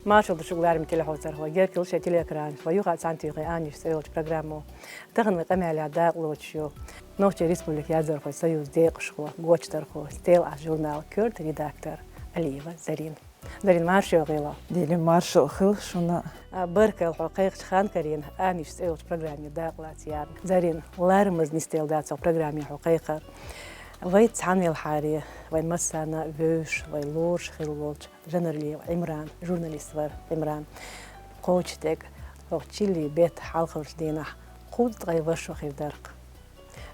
Marshall شغلار مثل حوزر هو غير كل شيء تلي كران ويوقع سانتي غياني سيوج برنامج تغن قمع على داق لوتشيو نوتشي ريسبوليك يازر في سيوز ديق شخو غوتشتر خو ستيل على جورنال كورت ريداكتور أليفا زرين مارشو غيلا ديلي مارشو خل شونا بركة الحقيقة خان كرين آنيش سيوج برنامج داق لاتيان زرين لارمز نستيل دات سو برنامج حقيقة ويت عني الحارية وين مسانا فيش وين لورش خلوش جنرالي عمران جورناليست ور عمران قوتشتك أو تشيلي بيت حلقة جدينا خود غيبش وخير درق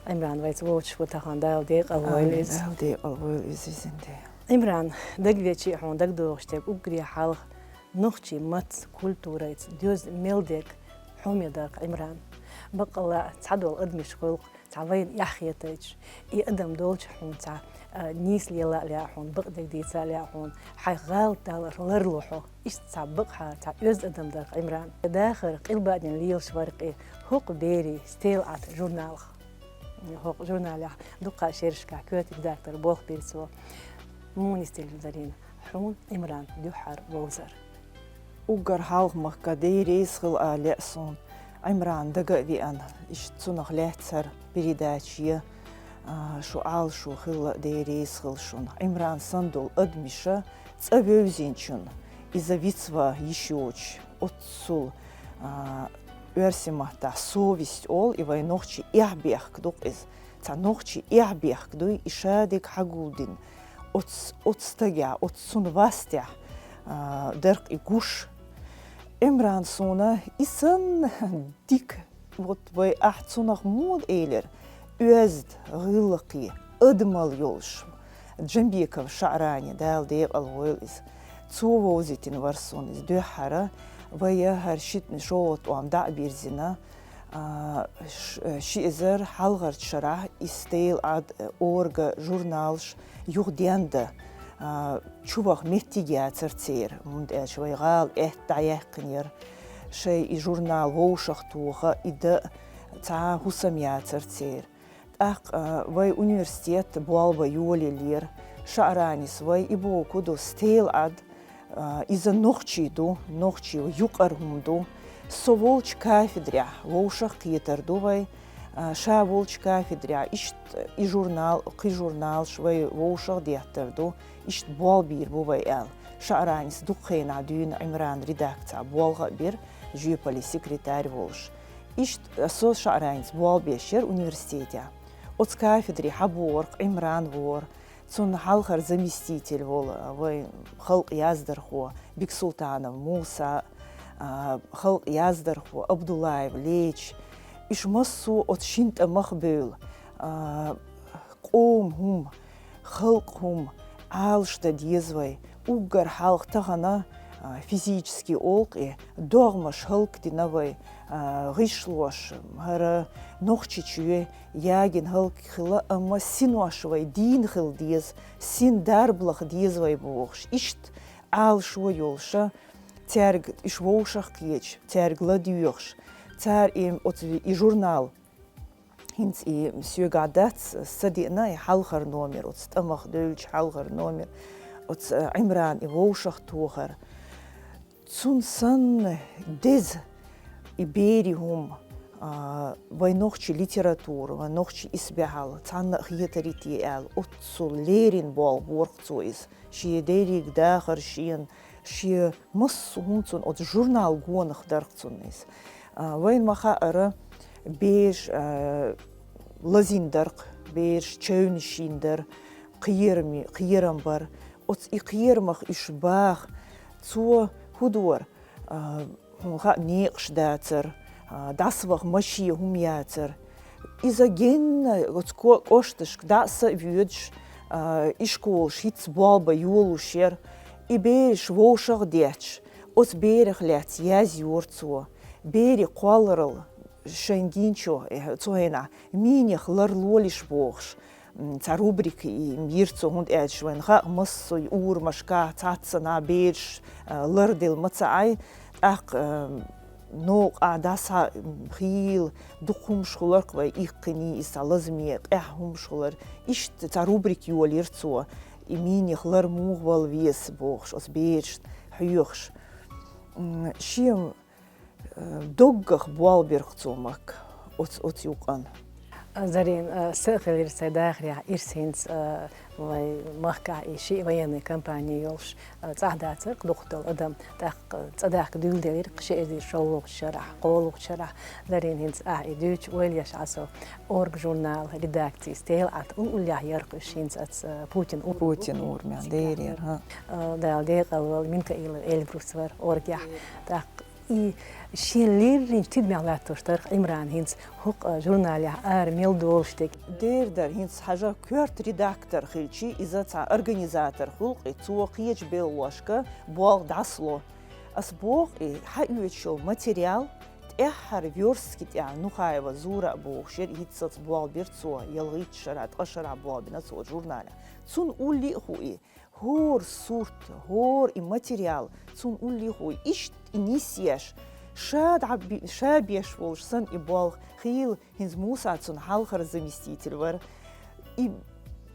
عمران ويت ووتش وتخان داو ديق أوليز داو ديق أوليز زندي عمران دق شيء حون دق دوشتك أقري حلقة نختي مت كولتوريت ديوز ميلدك حومي درق عمران بقى الله تعدوا الأدمي شغل تعوين يحيتج يقدم دولش حون تاع نيس ليلا لا حون بقدك دي تاع لا حون حي غال تاع لرلوحو إيش تاع بقها تاع يوز قدم داخل عمران داخل قلبا دين ليل شوارقي هوق بيري ستيل عت جورنال هوق جورنال دقة شيرشكا كوتك دكتور بوخ بيرسو موني ستيل زرين حون عمران دوحر ووزر وقر حالق مقديري سخل آليسون عمران دقا دي أنا إيش تصنخ لاتسر بريداتشية شو عال شو خل ديري سخل شون عمران صندول أدمشة تأبيوزينشون إذا вицва يشوش أتصل أرسمه تاع совесть أول إذا نوخشي إعبيخ كدوق إز تاع نوخشي إعبيخ كدوي إشادك حقودين أتستجع أتصون واستع درق إيقوش عمران صونا إسن ديك вот вы ахцунах мод эйлер үзд гылqi ыдмал ёлш джамбеков шарани дал деп алгойл из цувозитин варсон из дөхара вая харшит шот ам да бирзина шизер халгар шара истейл ад орга журналш югденде чувах меттиге церцер мунд швайгал таяқнер شيء جورنال ووشخ توغا إذا تا حساميات ترتير وي أونيفرسيتت بوالبا يولي لير شعرانيس وي إبو كودو ستيل عد إذا نوخشي ويقرهم دو سوولش كافدريا ووشخ كيتر دو وي شاولش كافدريا إشت إي جورنال قي جورنال شوي ووشخ ديتر دو إشت بوالبير بو وي آل شعرانيس دقين عدون عمران ريداكتا بوالغا بير جيبالي سكرتاري волш. إشت أسوس شعرانيس بوال بيشير университете. От кафедры Хаборг, Имран вор, цун халхар заместитель вол, вой халк яздарху, Биксултанов, Муса, халк яздарху, Абдулаев, Леч. Иш массу от шинта махбел, قوم هم, халк هم, алшта дезвай, угар халк тагана, физический олк и догмаш халк диновой гишлош хара нохчичуе ягин халк хила ама синвашвай дин хил диз син дарблах дизвай богш ишт ал швойолша терг ишвошах кеч терг ладюш цар им от и журнал хинц и мсье гадац садина и халхар номер от стамах дөлч халхар номер от Имран и вошах тухар цун сан дез и берихум войнохчи литературу, войнохчи избегал, цан хиетерити эл, отцу лерин бол воркцуиз, ши дерик дахар шиен, ши массунцун от журнал гонах даркцунис. Войн маха ара беш лазиндарк, беш чаунишиндер, қиерам бар, от и қиермах ишбах, цу худор, неқш дацер, дасвах маши хумяцер. Изаген коштышк даса вюдж и школ шиц балба юлушер и береш вошах деч. От берег лет яз юрцу, бери қуалырыл шенгинчо цуэна миних ларлолиш бохш. Ца рубрики и мирцу хунд эдшвенха массу урмашка цацана берш лардил мацай ак نوق عدسها خيل دقهم شغلر قوي إقني إسالزمية إحهم شغلر إيش تعربرك يوليرتوا إمين يخلر موغ والويس بوخش أسبيرش حيوخش شيم دوغخ بوالبرغتومك أوت يوقن زارين سأخير سيداخري إرسينس ومحكا شيء ويني كامباني يولش تعهدات دكتور أدم تعداك دول دير قشيء دي شوق شرح قولق شرح زارين هنس إدوش ويليش عصو أورج جورنال ريداكتي ستيل عت أوليا يرقش هنس بوتين أور من ديرير ها دال ديق أول منك إلى بروسفر أورجيا شيء ليرين تيد معلاتور ترق إمران هنس حق جورناليا ميل دولشتك دير هنس حاجة كورت ريداكتور خلشي إذا تا أرجانيزاتور خلق توقيج بالواشكا بوال داسلو أسبوع حيوتشو ماتيريال تأحر فيورسكي تاع نخايا زورا بوشير هيتسات بوال بيرتسوا يلغيت شرعت قشرع بوال بنسوا جورناليا تون أولي خوي هور صورت هور الماتيريال تون أولي خوي إيش إنيسياش شابيش волш сан и бол хил хинз Муса цун халхар заместитель вар и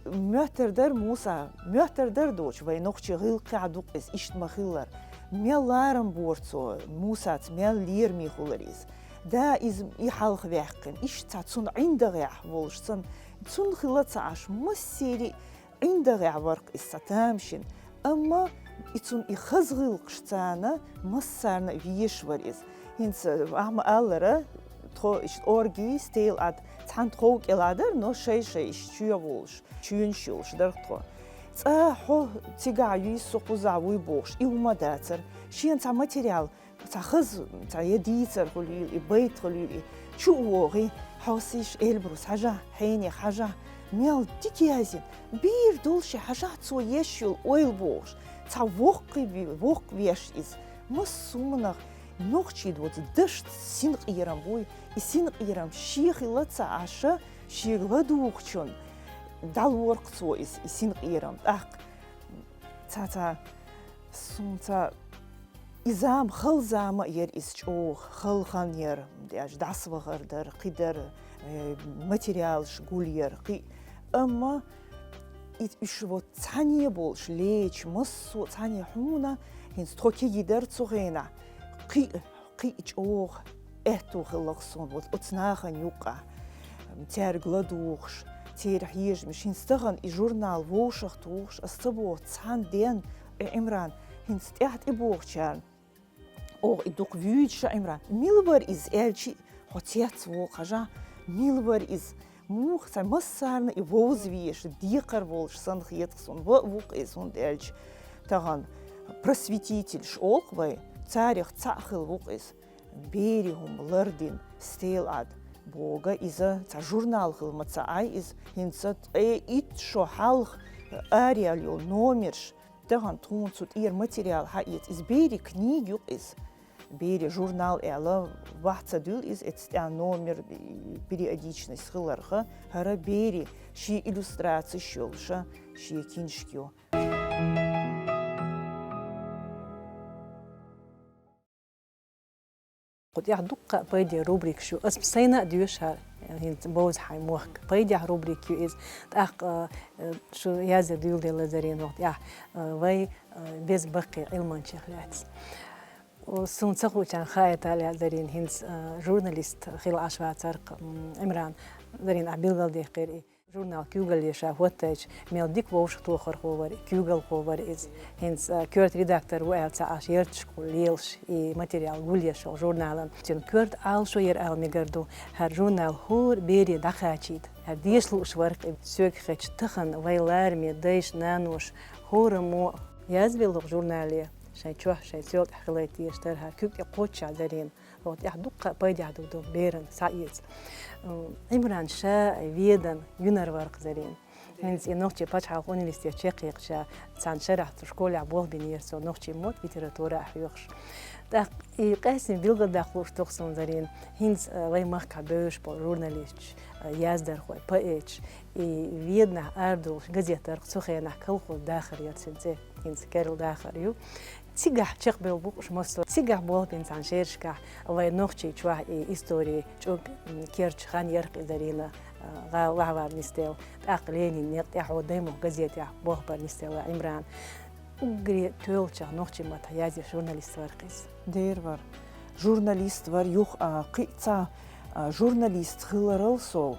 мётердер Муса мётердер доч вай нохчи хил қадук эс ишт махиллар мелларам борцо Муса мел лир михуларис да из и халх вяхкин ишт цун индагя волш сан цун хилаца аш массери индагя варк иссатамшин أما يتون يخزغل قشتانا مسارنا فيشوريز هنس أهم ألرا تخو إش أورجي ستيل عد تحن تخوك إلادر نو شيء شو بولش شو نشولش در تخو حو تيجا سوق زاوي بوش إيوما داتر شيء تاع ماتيريال تاع خز تاع يديتر خليل بيت خليل شو وغي حوسيش إلبروس حاجة حيني حاجة ميل تيكيازين بير دولشي حاجات سو يشول اويل بوش تا وق ويش إز مسومناخ نوخشي دوت دشت سينق إيرام بوي سينق إيرام شيخ لتسا عشا شيخ لدوخشون دال ورق سو إز سينق إيرام تا سونتا إزام خل زام ير إسجوخ خل خانير داش داس وغردر قدر ماتيريال شغولير قي أما إيشو تانية بولش ليش مصو تانية حمونا هنس تروكي جدر تغينا قي إيشوخ إهتو خلقصون وتناخن يوقع تير غلادوخش تير حيج مش هنستغن جورنال ووشخ توخش أستبو تان دين إمران هنس تيحت إبوخشان أو إدوك فيوتش إمران ميلبر إز إلشي هتيات وقجا ميلبر إز موخ سا مسارنا إبوز ويش ديقر волш сан хиетсон ووق إز هون إلش تغن просветитель شولق وي تاريخ تأخل ووق إز بيريهم لردين ستيل عد بوغا إذا تا جورنال خل متساعي إز هنسات إيت شو حالخ أرياليو نومرش تغن تون سوت إير ماتيريال حقيت إز بيري كنيج يوق إز بيري جورنال إعلا واحد سدول إز إتستع نومر периодичность خلرخة هرا بيري شي إلوستراتي شولشا شي كينشكيو قد يعدق بيدي روبريك شو اسم سينا ديوشها يعني بوز حي موخك بيدي روبريك يو إز تأخ شو يازر ديول دي لازرين وقت يا وي بيز بقي علمان شخلات وسون سخو كان خايت على زرين هنس جورناليست خيل عشوة ترق عمران زرين عبيل غالدي قيري جورنال كيوغل يشا هوتاج ميل ديك ووش توخر خوار كيوغل خوار إز هنس كورت ريداكتور وقال تعاش يرتشكو ليلش ماتيريال غوليش جورنالا تون كورت آل شو ير ميقردو هر جورنال هور بيري دخاتشيد هر ديشلو شورق سوك خيش تخن ويلارمي ديش نانوش هور مو يازبيلوغ جورناليا شاي تشوح شاي سيوت حخليتي اشترها كوك يقوتشا زرين روت يحدق بايدي عدودو بيرن سايز عمران شا ويدن يونر ورق زرين هنز ينوخشي باتشا universitet تشيقيق شا تسان شرح تشكولي عبول بنيرسو نوخشي موت ليتراتورا حيوخش داق يقاسم بيلغل داخلوش تقصون زرين هنز وي مخكا بيوش بول جورناليش يازدر خوي بايتش ويدنا اردو غزيتر سوخينا كلخو داخل يرسنزي هنز كارل داخل يو تيجح تشق بالبوش مصر تيجح بول بنسان شيرشكا وي نوخشي تشوح إستوري تشوك كيرش خان يرق زرينا غاوار نستيل أقليني نيت يحو ديمو غزيت يح بوخبر نستيل عمران uggri tölçaq noqçimata yazi jurnalist varqis. Der var. Jurnalist var yok qitsa jurnalist hılarılso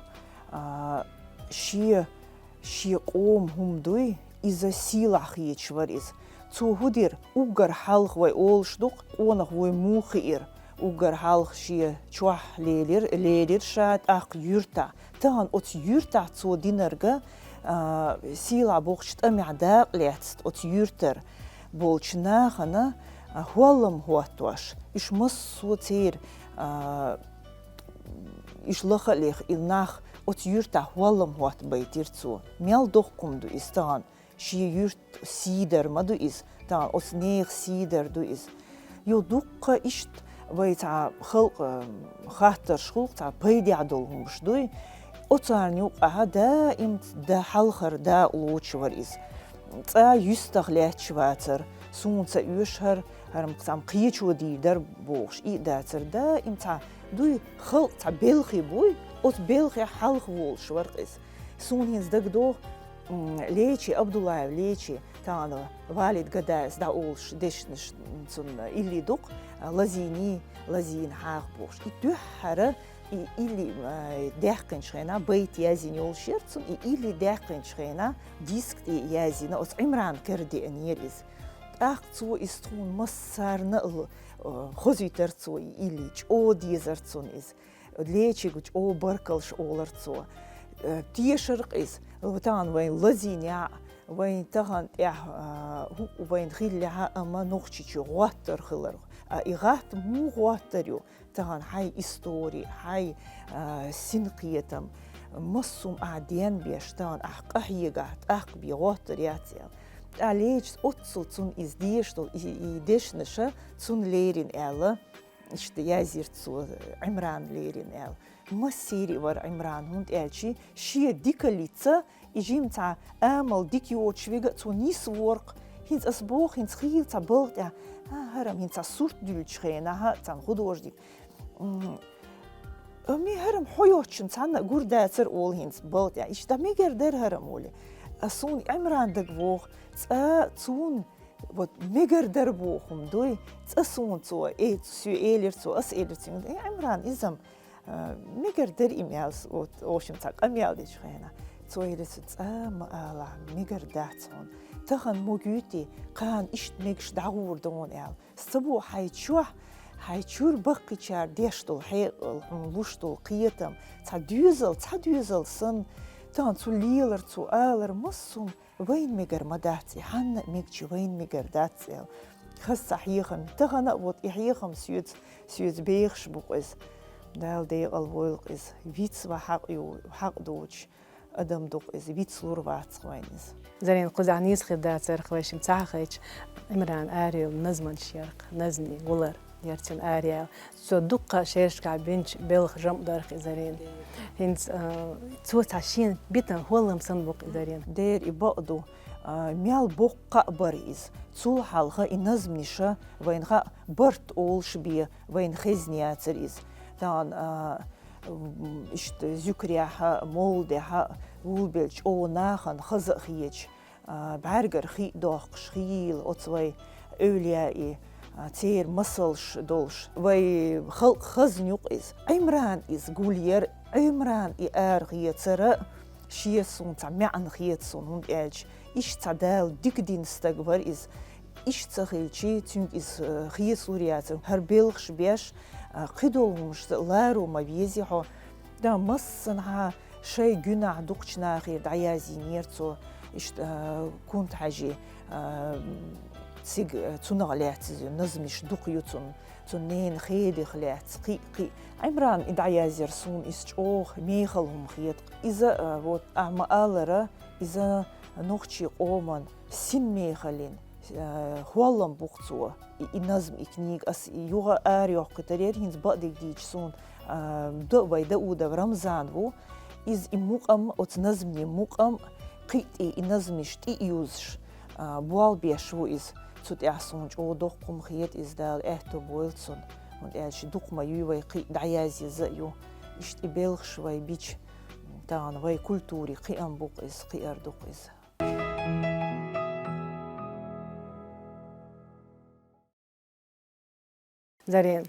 şi qom humduy iza silah hiç var iz. Çoğudir ugar halk ve olşduk onaq ve muhir ugar halk şi çuah lelir şat ak yurta. Tahan ot yurta ço dinarga sila boğçt amada letst ot yurter bolçnağına hualım huatwaş. İş massu tir iş laxalih ilnah ot yurta hualım huat baytirtsu. Mel doqkumdu istan şi yurt sider madu is tan ot neğ sider du is. Yo dukka işt bayta xalq xahtır şulq ta paydi dolmuş duy. Otarnyuk aha daim da halxar da uluç var is. Ta yüstaxlech vatır. Sunsa üşher haram qsam qiyichu dider boğş i datır daim ta duy xalq ta belxi buy ot belxi halx volş var is. Sun hins dagdo Leçi Abdullayev Leçi tanı valid gadayız da olş deşniş sun illi duk lazin haq boş. İtühara illi dehqin şena bayt yazin yol şertsun illi dehqin şena disk yazin os İmran kerdi eniriz. Aqtu istun masarna xozitertsu illi o dizertsun is. Leçi guç o barkalş olartsu. تيشرق إس وتان وين لزينيا وين تهان وين خيلها أما نخشي غواتر خلر إغات مو غواتريو تهان هاي إستوري هاي سنقيتم مصوم أعديان بيشتان أحق أحيقات أحق بيغواتر ياتيا عليج أتصل تون إزديشتو إيديشنشا تون ليرين ألا İşte yazirtsu İmran lerin el. Masiri var İmran hund elçi. Şiye dikalitsa ijim ta amal diki oçviga tu nis work. Hins asboch hins khil ta bult ya. Haram hins surt dülçkhena ha tan hudojdik. Ömi haram hoyoçun sana gurdatsır ol hins bult ya. İşte meger der haram oli. Asun İmran dagvoch tsa tun вот мегер дербохум дой цасунцо сюэлерцо асэлерцо Имран изам мегер дер имялс от ошим так амялдич хена цоэлерцо цама ала мегер датсон тахан могюти кан ишт мегш дагурдон эл сабу хайчур бакчар дештол хэл луштол қиетам цадюзел сын тан цулилер цу алер массум وين ميجر مداتي حنا ميجي وين ميجر داتي خص صحيحم تغنا وط يحيخم سيوت بيخش بقز دال دي الويل is ويتس وحق دوج ادم دوق is ويتس لور واتس وينز زين قزعنيس خدات سرخويش متاخيش عمران اريو نزمن شرق نزني ولر يرتن اريا سو دقه شيرشكا بنش بلخ جم دارخ زين هنس تو تاشين بيتن هولم سنبوق زين دير يبقدو ميال بوقا بريز تول حلقه ينزمنيشا وينها برت اولش بي وين خزنياتريز دان اشت زكرياها مولدها ولبلش او ناخن خزخيج بعرقر خي دوخش خيل اوتوي اوليائي تير مصلش دولش وي خلق خزنيوق إز عمران إز قولير عمران إيار غيتسرا شيسون تعمعن غيتسون هند إلش إش تعدال ديك دين استقبر إز إش تخيلشي تنك إز غيسوريات هربيلخش بيش قدولمش لارو ما بيزيحو دا مصنها شي جناح دوقشنا غير دعيازي نيرتو إش كنت حاجي سيج تنغلات نزمش دقيوتن تنين خيدي خلات قي عمران إدعيا زرسون إسجوخ ميخلهم خيط إذا вот أعمالرا إذا نوخشي قومن سين ميخلين خوالم بوقتوا إنزم إكنيك أس يوغا آريوخ كترير هنز بقدك ديجسون دو دا رمزان بو إز إموقم أتنزمني موقم قيتي إنزمش تيوزش بوال بيشو إز تut احسونج او دوقم خيت ازدال اهتو بويلسون und elch duqma yuway qi dayaz yazu ist ibelch shway bich tan way kulturi qi am buq is qi arduq is زارين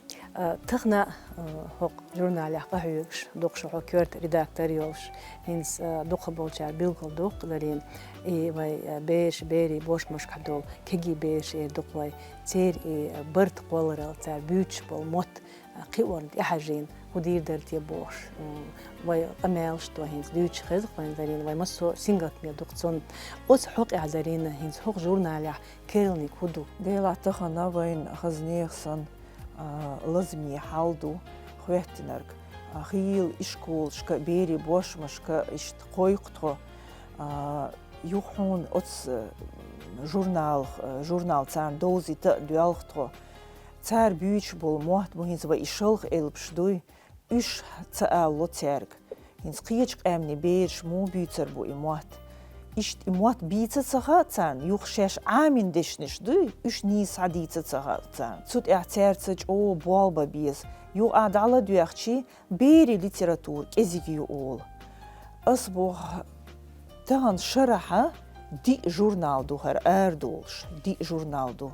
تخنا هق جورنال قهوش دوق شو كورت ريداكتور يولش هنس دوق بولشار بيلقل دوق زارين واي بيش بيري بوش مش كدول كيجي بيش دوق واي تير برت قولر تاع بيوتش بول موت قيورد يحجين ودير درت يبوش واي أمالش تو هنس ديوتش خزق وين زارين واي مسو سينغت مي دوق تون أوس حق عزارين هنس حق جورنال كيرلني كودو ديلا تخنا وين خزنيخسن لازمي حالدو خواتنرك خيل إشكول شك بيري بوش مشك إشت قويقتو يوحون أتس جورنال تان دوزي تأدوالختو تار بيوش بول موحد بوهنز با إشلخ إلبش دوي إش تأل لوتيرك هنز قيجق أمني بيرش مو بيوتر بو إموات إشت إموات بيتسخا تان يوخشاش عامين دشنش دوي إش نيس عديتسخا تان تسود اعتارتج أو بوالبا بيز يو عدالة دويخشي بيري ليتراتور كزيك يقول أصبح تان شرحة دي جورنال دو هر أردولش دي جورنال دو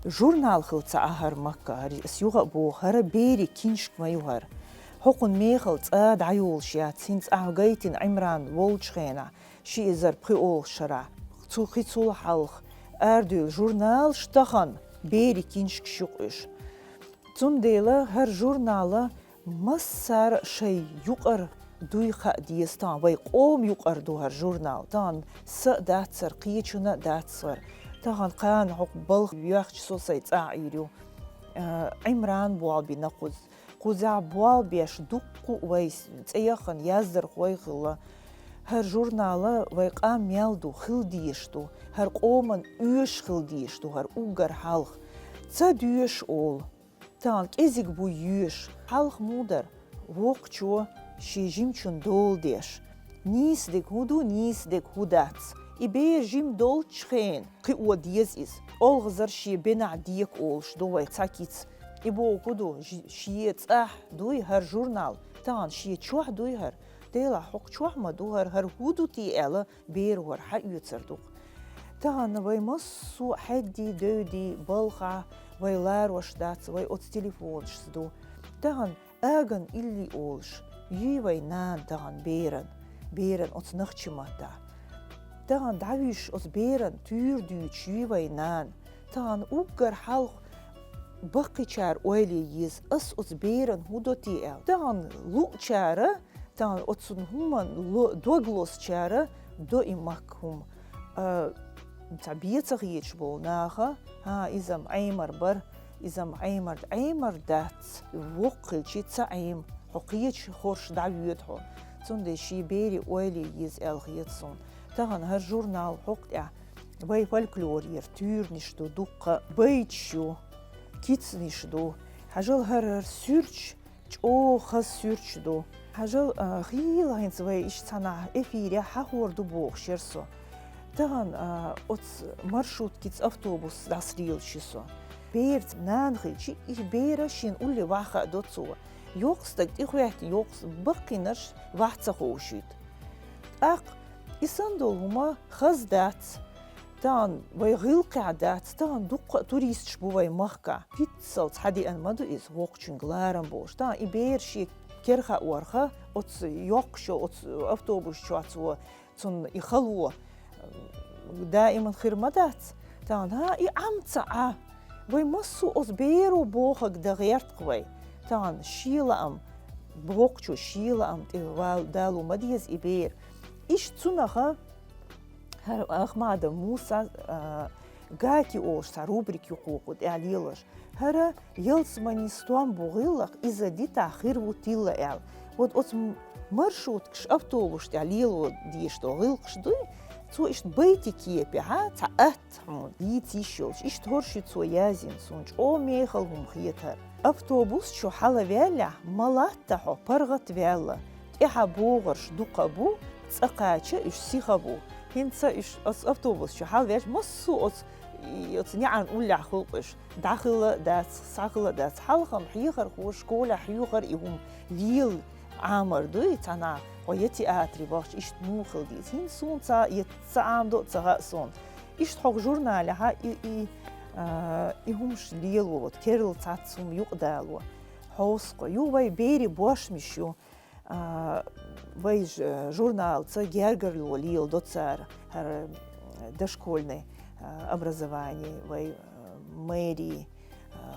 جورنال خلطة أهر مكة هر سيوغا بو هر بيري كينشك ما يوهر حقن ميخلط آد عيولش يا تسينس أهغيتين عمران وولشغينا شي إزر بخيول شرع تسوخي تسول حلق أردول جورنال شتخن بيري كينشك شوقش تون ديلا هر جورنالا مسار شي يقر دوي خا ديستان وي قوم يقر دو هر جورنال تان س داتسر قيچنا داتسر تان قان حق بلخ يخش سوسيت اعيرو عمران بوالبي نقوز قوزع بوالبيش دقو ويس تيخن يزر خويخلا هر جورنالا وي قام يالدو خلديشتو هر قومن اوش خلديشتو هر اوگر حلق تدوش اول تان كيزيك بو يوش حلق مودر وقتشو شي جيمچون دول ديش نيس ديك هودو نيس ديك هوداتس إبير جيم دول تشخين قي او ديز إز أول غزر شي بنا ديك أولش دوي تاكيت إبو كودو شي تأح دوي هر جورنال تان شي تشوح دوي هر ديلا حق تشوح ما دو هر هودو تي إلا بير ور حق يتسردوق تان وي مصو حدي دودي بلخا وي لار وش دات وي أوت تليفون شدو تان أغن إلي أولش يوي نان تان بيرن أوت نخشي ماتا تان دعويش أوت بيرن تور دوش يوي نان تان أوغر حلق بقي شار أولي يز أوت بيرن هودو تي إل تان لو شارة تان أوتسون همان دوغلوس شارة دو إماكهم تعبيت غيش بول ناخا ها إزم عيمر بر إزم عيمر دات وقل شي تعيم حقيتش خورش دعويتها تون دي شي بيري أولي يز الغيتسون تاغن هر جورنال حق باي فالكلور يرتور نشدو دوقة بيتشو كيتس نشدو حاجل هر سيرش او خاص سيرش دو حاجل خيل هينز باي إش تانا إفيريا حاور دو بوغ شيرسو تاغن أوت مرشوت كيتس أفتوبوس داسريل شيسو بيرت نانخي شي إيه بيرا شين أولي واخا دوتسو يوقستك إخواتي يوقس بقيناش واحد خوشيت أق إساندول هما خز دات تان ويغيل قعدات تان دوق توريست شبوي مخكا بيتسلت حدي أن مدو إز وقتشن غلارن بوش تان إبير شي كيرخا ورخا أوتس يوقشو أوتس أفتوبوش شواتسو تون يخلو دائما خير مدات تان ها إي عمتا وي مصو أوت بيرو بوخك دغيرت قوي تان شيلا أم بوقتشو شيلا أم تيوال دالو مديز إبير إيش تسونخا هر أخماد موسى غاكي أوش ساروبريك يقوقود إعليلش هر يلسماني ستوان بوغيلق إذا دي تأخير وطيلة إعل ود أوت مرشوت كش أفتوبوش تعليلو ديش دوغيلقش دوي تو إيش بيتي كيبي ها تأت حمود دي تيشوش إيش تهرشي تو يازين سونج أو ميخلهم خيتر أفتوبوس شو حالا فيالا ملاتحو برغت فيالا إيحا بوغرش دوقابو تساقاتشا إيش سيخابو هنسا إيش أفتوبوس شو حالا فياش مصو يتني عن أولي خلقش داخل دات ساقل دات حلقم حيخر خوش كولا حيخر إيهم ليل عامر دوي تانا ويتي آتري باش إيش موخل ديز هين سون تا يتسعام دو تغا سون إيش تحق جورنالها يهمش ليلو كيرل تاتسوم يقدالو حوسقو يو وي بيري بوش مشيو وي журнал ца гергерло лил доцар هر дошкольное образование وي ميري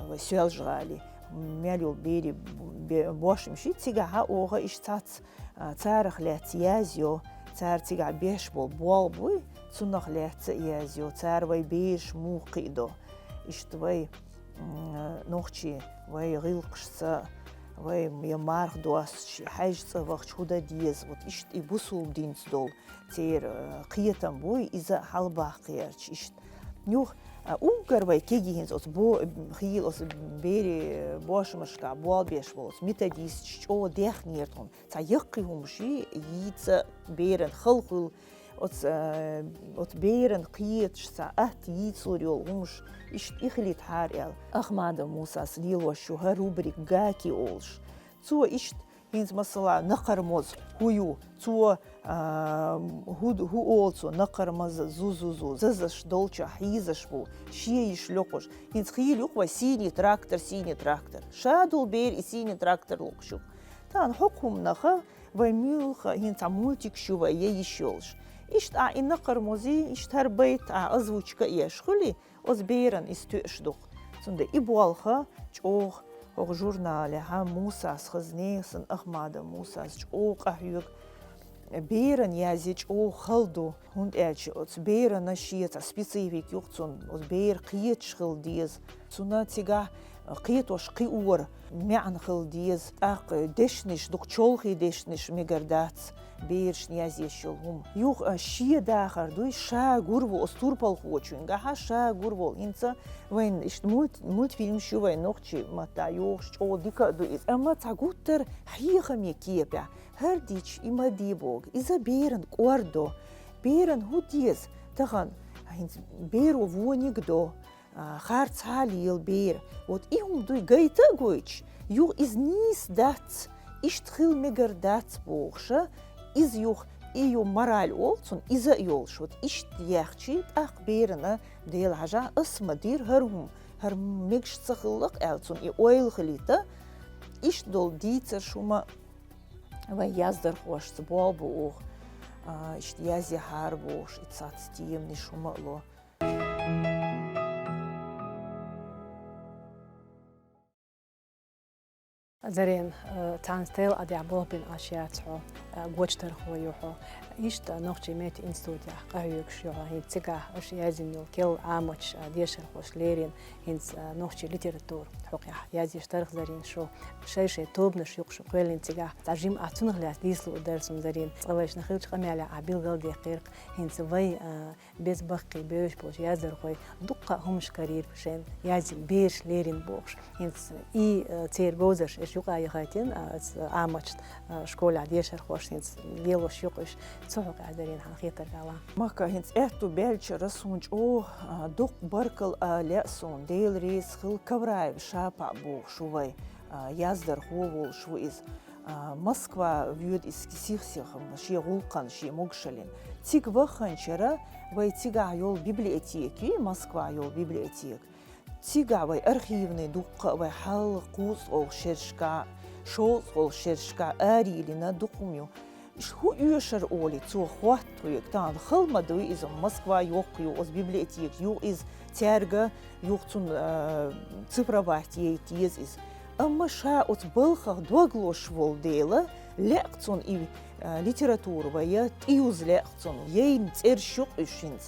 وي سيلجالي ماليو بيري بوش مشي تيغا اوغا اش تات تارخ لات يازيو تار تيغا بيش بول بوي تنخ لات يازيو تار وي بيش موقيدو اشتوي نوخشي وي غيلقشصا وي يمارخ دواسشي حاج صفخ شودا ديز вот ишт и бусул динс дол тер қиятам бой иза халбах қиярч ишт нюх угар вай кегихинс ос бо хил ос бери бошмашка бол беш бол методист чо дехнертон та яқи хумши yiца берен хылхул от берен қиятшса ат yitsурил хумш ишт ихлит харял ахмада мусас лило шуха рубрик гаки олш цо ишт хинз масала нақармоз хую цо ху олцо нақармоз зузузу зазаш долча хизашву шииш лёқош хинз хилюқ ва синий трактор шадул бер и синий трактор луқшу тан хукум наха ва милха хинз мультик шува ещёлш ишт и нақармози ишт ҳар байт озвучка ешхули озберан истушдух цунде и буалха чох хог журнале ха мусас хазнесан ахмада мусас чох ахюк беран язич о халду хунд эч оц беран нашиета специфик юхцун оз бер қиет шхилдиз цуна тига қиетош қиур мян хилдиз ақ дешниш дукчолхи дешниш мегардац берш язешил хум юх шие дахар дуй ша гурву остурпал хочун гаха ша гурву инца вен ишт мультфильм шувай нохчи мата юх чо дика дуй ама цагуттер хихам кепя хардич имадибог иза берен квардо берен худиз тахан хинц беру вонигдо харцалил бер вот им дуй гайта гойч юх из низ дац ишт хил мегардац богша из юх iyo moral olsun iza yolşut iş diyakçı akberine değil haja ısmadir her mekş sıkıllık elsun oil xilita iş dol diytser şuma ve yazdır hoştu bol bu işte yazı har boş itsat stiyem ni şuma lo زرين تانستيل أدي عبوبين أشياء غوشتر خويوحو إيشت نوخشي ميت إنستوديا قهيوك شيوها هين تيجا أشياء زميل كل عامش ديشر خوش ليرين هين نوخشي ليتراتور حقيا يازي اشترخ زرين شو شيء توبنا شيوق شو قويلين تيجا تعجيم أعتنغ لها ديسلو درسم زرين صويش نخيلش قميالي عبيل غلدي قيرق هين سوي بيز بقي بيوش بوش يازر خوي دقة همش كارير بشين يازي بيش ليرين بوش هين إي تير بوزرش يقع يغايتين عامش شكول عديشر خوش هين ليلوش يقش تسوق عدرين عن خيطر قالا ماكا هين إحتو بيلش رسونج أو دق بركل لأسون ديل ريس خل كبرايب شابع بوغ شوي يازدر خوول شويز Москва вьюд из кисихсихам ши гулкан ши могшалин тиг ваханчера вай тига йол библиотеки Москва йол библиотек тига вай архивный дукка вай хал кус ол шершка шол ол шершка арилина дукумю шу юшер оли цу хваттуек тан хылмадуй из Москва йок ю оз библиотек ю из терга юк цун цифровать ейт из أما شاء أتبلخ دوغلوش والديلا لأقتون إي ليتراتور ويا تيوز لأقتون يين تيرشوق إشينز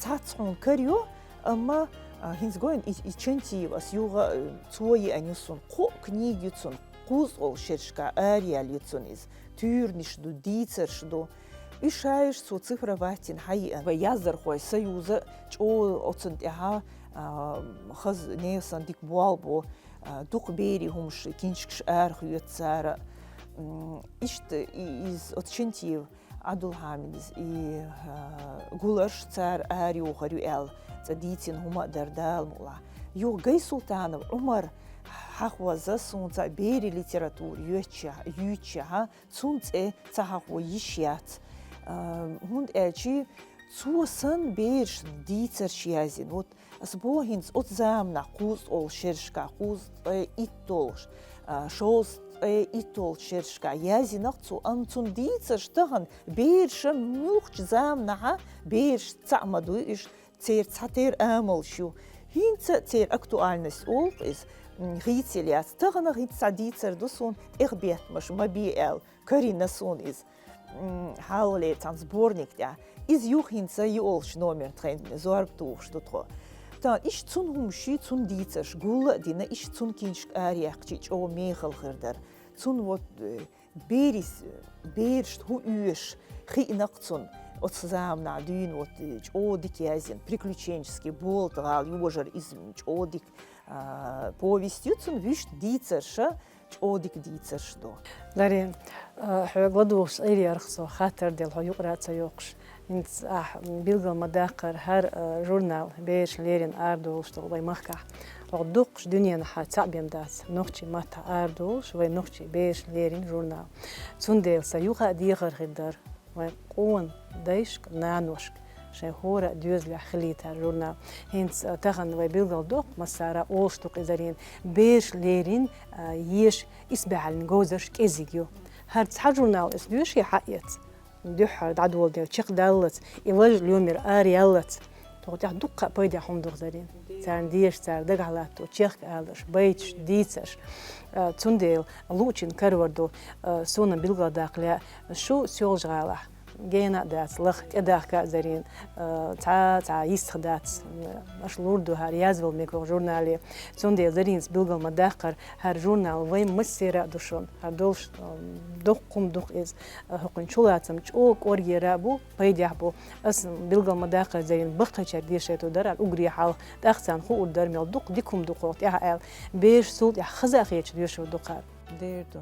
تاتون كاريو أما هينز غوين إيشنتي واسيوغا توي أنيسون قو كنيج يتسون قوز أول شرشكا أريال يتسون إز تيرنش دو ديترش دو إشايش سو цифроватин حقيقة ويازر خوي سيوزا جو أتسون تيها خز نيسان ديك بوالبو دوق بيري همش كينشكش آرخ يتسارة إشت إز أتشنتيو عدل حامدز إي غولرش تسار آري وخريو آل تديتين هما دردال مولا يو غي سلطان عمر حقوزا سونتا بيري ليتراتور يوچا سونتا تحقو يشيات هند أجي цусан беш дицерш язин. Вот асбохинс от замна куз ол шершка, куз иттолш, шоз иттол шершка. Язинах цу амцун дицерш таган беш мюхч замна беш цамаду иш цер цатер амолшу. Хинца цер актуальность ол из рицелиас тагана рица дицер дусон эрбетмаш мабиэл карина сон из хауле сборник да из юхинца юолш номер тренд зорбтух что то та иш цун хумши цун дицеш гула дина иш цун кинш ариахчич о мехал хердер цун вот берис берш ху юш хинак цун от замна дюн вот о дикязин приключенческий болтгал южер из о дик повестью цун виш дицеша о дик дицеш до لارين حقلدوش إيري أرخصو خاطر ديال هيوق راتسا يوقش إنت بيلغل مداقر هر جورنال بيش ليرين أردوش طلبي مخكح وقدوقش دنيا نحا تعبيم داس نوخشي ماتا أردوش وي نوخشي بيش ليرين جورنال تون ديل سيوغا ديغر غدر وي قوان دايشك نانوشك شيء هورا ديوزلع خليتها جورنال هينس تغن وي بيلغل دوق مسارا أولشتوق إزارين بيش ليرين يش إسبع النجوزرش كيزيجيو هاد صح جورنال إس ديوش يحقيت ديوح دعدول ديال تشيق دالت إيواج اليومير آريالت توقع دقة بيدي حمدوغ زارين تار ديش تار دقعلاتو تشيق آلش بيتش ديتسش تنديل لوچين كروردو سونا بيلغل داقليا شو سيولج غاله جينا دات لخ إداك زارين تا يستخدات أش لوردو هار يازول ميكو جورنالي سوندي زارين بيلغل مداقر هار جورنال وين مسيرة دوشون هار دولش دوقم دوق إز هقن شولاتم تشوك أورجي رابو بيديحبو أس بيلغل مداقر زارين بقى شرديشتو در الأجري حال تأخذن خو در ميل دوق ديكم دوقات يا بيش سود يا خزاقية ديشو دوقات ديردو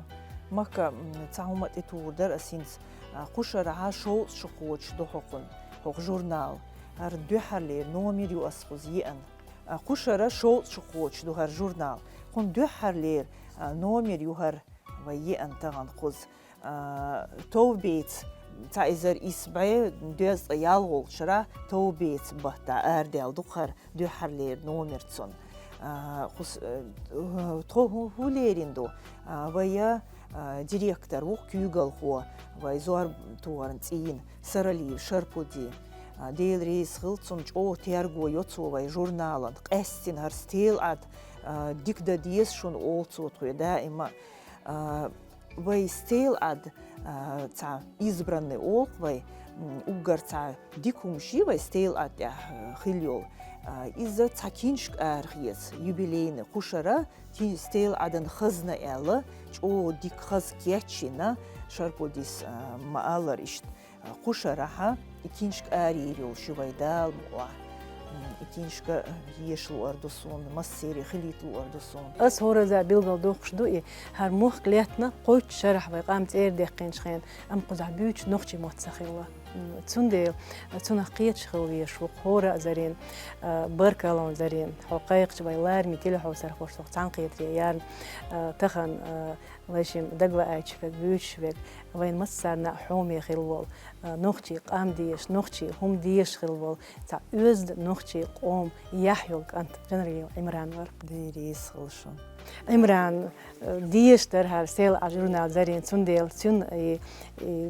مكا تعومت إتور در أسينس قشرها شو شقوش دحقن حق جورنال هر دو حرلي نومير يؤسخز يئن قشرة شو شقوش دو هر جورنال قن دو حرلي نومير يهر ويئن تغن قز تو بيت تا إزر إسبعي دوز يالغول شرا تو بيت بحتا أردال دخر دو حرلي نومير تسون قز تو هوليرين دو ويا ديريكتور وق كيوغل هو ويزور توارن تين سرالي شربودي ديل ريس خلصون جو تيرغو يوتسو وي جورنالن قستين هر ستيل اد ديك دا ديس شون اولتسو تو دائما وي ستيل اد تا избранный ол وي угар та дикумши وي ستيل اد خيليول إذا تاكينش أرخيص يوبيلين خشرة تي ستيل عدن خزنة إلا جو ديك خز كيتشينا شربوديس مالر إشت خشرة ها إكينش أريريو شويدال موا إكينش يشلو أردوسون مسيري خليتلو أردوسون أس هورا زا بيلغل دوخش دوئي هر موخ قليتنا قويت شرح ويقامت إير ديقين شخين أم قزع بيوش نوخشي موتسخيلا تسندي تنقيت شخوية شوق هورا زارين بركالون زارين حقائق شبايلار ميتيل حوسر خوشتوق تنقيت ريان تخن ليشيم دقوا آيش فيك بيوش فيك وين مسارنا حومي خلوال نوخشي قام ديش نوخشي هم ديش خلوال تا أزد نوخشي قوم يحيوك أنت جنريو عمران ور ديريس خلشون عمران ديش در هر سيل جورنال زارين سنديل سن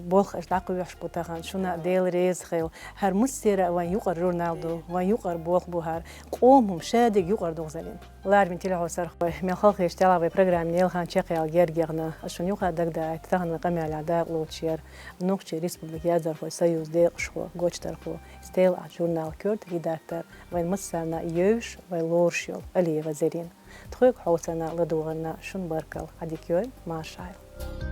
بولخ اشتاقو يحش بوتاخان شونا ديل ريز خيل هر مسيرة وين يقر جورنالدو وين يقر بولخ بوهار قومهم شادق يقر دوغ زارين لار من تلعو سرخ من خلق يشتغل ببرنامج نيلخان شقي الجرجرنا عشان يقع دقدا تاخن قمع على داق لوتشير نوقشي ريسبوبليك يازر في سيوز ديق شو غوتشتر خو ستيل جورنال كورت ريداكتور وين مسانا يوش وين لورشيو علي وزارين تخوك حوسنا لدوغنا شن بركل عديكيوي ما شايل